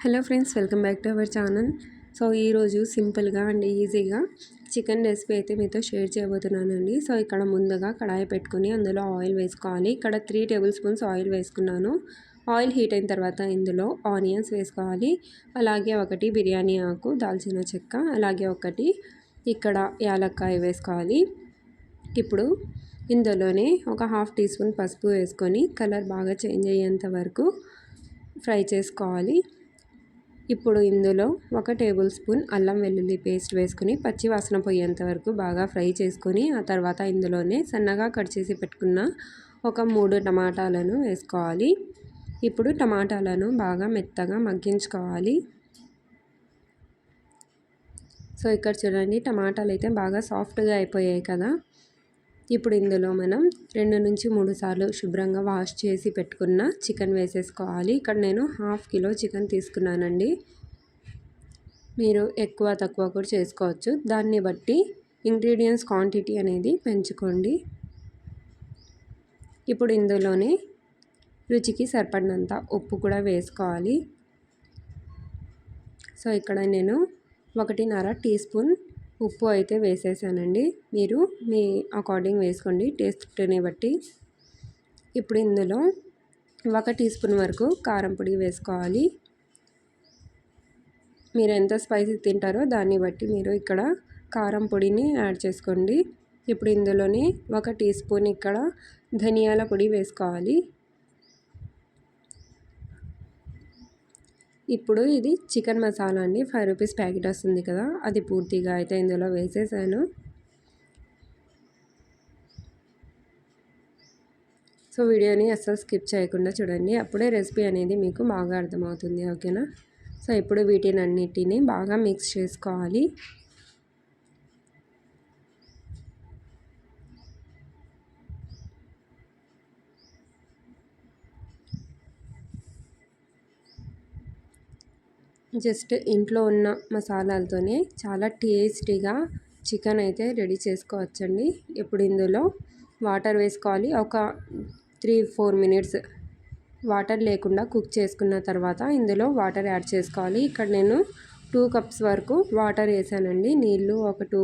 Hello friends, welcome back to our channel. So ఈరోజు సింపుల్గా and ఈజీగా చికెన్ రెసిపీ అయితే మీతో షేర్ చేయబోతున్నానండి. సో ఇక్కడ ముందుగా కడాయి పెట్టుకుని అందులో ఆయిల్ వేసుకోవాలి. ఇక్కడ 3 టేబుల్ స్పూన్స్ ఆయిల్ వేసుకున్నాను. ఆయిల్ హీట్ అయిన తర్వాత ఇందులో ఆనియన్స్ వేసుకోవాలి. అలాగే ఒకటి బిర్యానీ ఆకు, దాల్చిన చెక్క, అలాగే ఒకటి ఇక్కడ యాలక్కాయ వేసుకోవాలి. ఇప్పుడు ఇందులోనే ఒక 1/2 టీ స్పూన్ పసుపు వేసుకొని కలర్ బాగా చేంజ్ అయ్యేంత వరకు ఫ్రై చేసుకోవాలి. ఇప్పుడు ఇందులో 1 టేబుల్ స్పూన్ అల్లం వెల్లుల్లి పేస్ట్ వేసుకుని పచ్చి వాసన పోయేంత వరకు బాగా ఫ్రై చేసుకొని ఆ తర్వాత ఇందులోనే సన్నగా కట్ చేసి పెట్టుకున్న ఒక 3 టమాటాలను వేసుకోవాలి. ఇప్పుడు టమాటాలను బాగా మెత్తగా మగ్గించుకోవాలి. సో ఇక్కడ చూడండి, టమాటాలు అయితే బాగా సాఫ్ట్గా అయిపోయాయి కదా. ఇప్పుడు ఇందులో మనం 2 నుంచి 3 సార్లు శుభ్రంగా వాష్ చేసి పెట్టుకున్న చికెన్ వేసేసుకోవాలి. ఇక్కడ నేను 1/2 కిలో చికెన్ తీసుకున్నానండి. మీరు ఎక్కువ తక్కువ కూడా చేసుకోవచ్చు. దాన్ని బట్టి ఇంగ్రీడియంట్స్ క్వాంటిటీ అనేది పెంచుకోండి. ఇప్పుడు ఇందులోనే రుచికి సరిపడినంత ఉప్పు కూడా వేసుకోవాలి. సో ఇక్కడ నేను 1.5 టీ స్పూన్ ఉప్పు అయితే వేసేసానండి. మీరు మీ అకార్డింగ్ వేసుకోండి, టేస్ట్ని బట్టి. ఇప్పుడు ఇందులో 1 టీ స్పూన్ వరకు కారం పొడి వేసుకోవాలి. మీరు ఎంత స్పైసీ తింటారో దాన్ని బట్టి మీరు ఇక్కడ కారం పొడిని యాడ్ చేసుకోండి. ఇప్పుడు ఇందులోనే 1 టీ స్పూన్ ఇక్కడ ధనియాల పొడి వేసుకోవాలి. ఇప్పుడు ఇది చికెన్ మసాలా అండి, 5 రూపీస్ ప్యాకెట్ వస్తుంది కదా, అది పూర్తిగా అయితే ఇందులో వేసేసాను. సో వీడియోని అస్సలు స్కిప్ చేయకుండా చూడండి, అప్పుడే రెసిపీ అనేది మీకు బాగా అర్థమవుతుంది. ఓకేనా? సో ఇప్పుడు వీటినన్నిటిని బాగా మిక్స్ చేసుకోవాలి. జస్ట్ ఇంట్లో ఉన్న మసాలాలతోనే చాలా టేస్టీగా చికెన్ అయితే రెడీ చేసుకోవచ్చండి. ఇప్పుడు ఇందులో వాటర్ వేసుకోవాలి. ఒక 3-4 మినిట్స్ వాటర్ లేకుండా కుక్ చేసుకున్న తర్వాత ఇందులో వాటర్ యాడ్ చేసుకోవాలి. ఇక్కడ నేను 2 కప్స్ వరకు వాటర్ వేసానండి. నీళ్ళు ఒక 2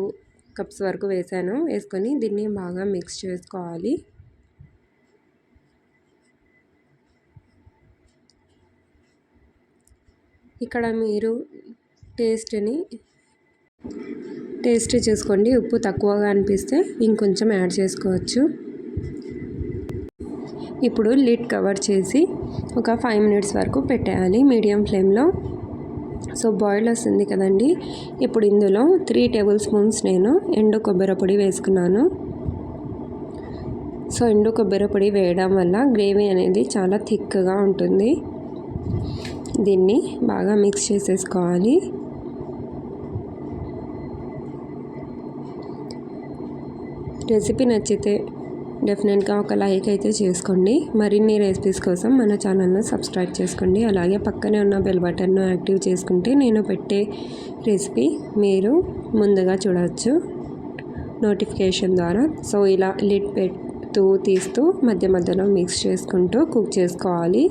కప్స్ వరకు వేసాను. వేసుకొని దీన్ని బాగా మిక్స్ చేసుకోవాలి. ఇక్కడ మీరు టేస్ట్ చూసుకోండి. ఉప్పు తక్కువగా అనిపిస్తే ఇంకొంచెం యాడ్ చేసుకోవచ్చు. ఇప్పుడు లిడ్ కవర్ చేసి ఒక 5 మినిట్స్ వరకు పెట్టేయాలి మీడియం ఫ్లేమ్లో. సో బాయిల్ వస్తుంది కదండి. ఇప్పుడు ఇందులో 3 టేబుల్ స్పూన్స్ నేను ఎండు కొబ్బరి పొడి వేసుకున్నాను. సో ఎండు కొబ్బరి పొడి వేయడం వల్ల గ్రేవీ అనేది చాలా థిక్గా ఉంటుంది. దీన్ని బాగా మిక్స్ చేసేసుకోవాలి. రెసిపీ నచ్చితే డెఫినెట్గా ఒక లైక్ అయితే చేసుకోండి. మరిన్ని రెసిపీస్ కోసం మన ఛానల్ను సబ్స్క్రైబ్ చేసుకోండి. అలాగే పక్కనే ఉన్న బెల్ బటన్ను యాక్టివ్ చేసుకుంటే నేను పెట్టే రెసిపీ మీరు ముందుగా చూడవచ్చు నోటిఫికేషన్ ద్వారా. సో ఇలా లిడ్ తీస్తూ మధ్య మధ్యలో మిక్స్ చేసుకుంటూ కుక్ చేసుకోవాలి.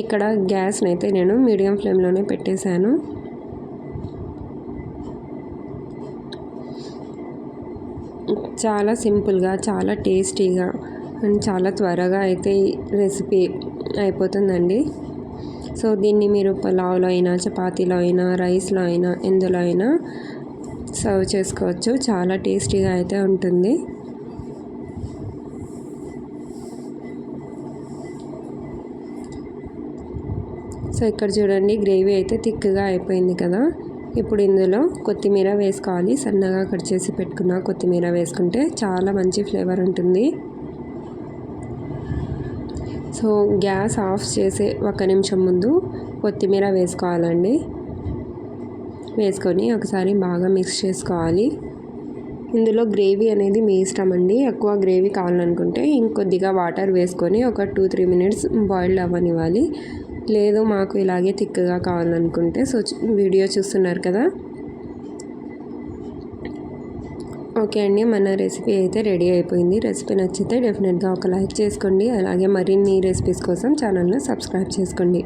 ఇక్కడ గ్యాస్ని అయితే నేను మీడియం ఫ్లేమ్లోనే పెట్టేశాను. చాలా సింపుల్గా, చాలా టేస్టీగా అండ్ చాలా త్వరగా అయితే ఈ రెసిపీ అయిపోతుందండి. సో దీన్ని మీరు పులావ్లో అయినా, చపాతీలో అయినా, రైస్లో అయినా, ఎందులో అయినా సర్వ్ చేసుకోవచ్చు. చాలా టేస్టీగా అయితే ఉంటుంది. సో ఇక్కడ చూడండి, గ్రేవీ అయితే థిక్గా అయిపోయింది కదా. ఇప్పుడు ఇందులో కొత్తిమీర వేసుకోవాలి. సన్నగా కట్ చేసి పెట్టుకున్న కొత్తిమీర వేసుకుంటే చాలా మంచి ఫ్లేవర్ ఉంటుంది. సో గ్యాస్ ఆఫ్ చేసే 1 నిమిషం ముందు కొత్తిమీర వేసుకోవాలండి. వేసుకొని ఒకసారి బాగా మిక్స్ చేసుకోవాలి. ఇందులో గ్రేవీ అనేది మీ ఇష్టం అండి. ఎక్కువ గ్రేవీ కావాలనుకుంటే ఇంకొద్దిగా వాటర్ వేసుకొని ఒక 2-3 మినిట్స్ బాయిల్డ్ అవ్వనివ్వాలి. లేదు మాకు ఇలాగే థిక్గా కావాలనుకుంటే సో వీడియో చూస్తున్నారు కదా. ఓకే అండి, మన రెసిపీ అయితే రెడీ అయిపోయింది. రెసిపీ నచ్చితే డెఫినెట్గా ఒక లైక్ చేసుకోండి. అలాగే మరిన్ని రెసిపీస్ కోసం ఛానల్ను సబ్స్క్రైబ్ చేసుకోండి.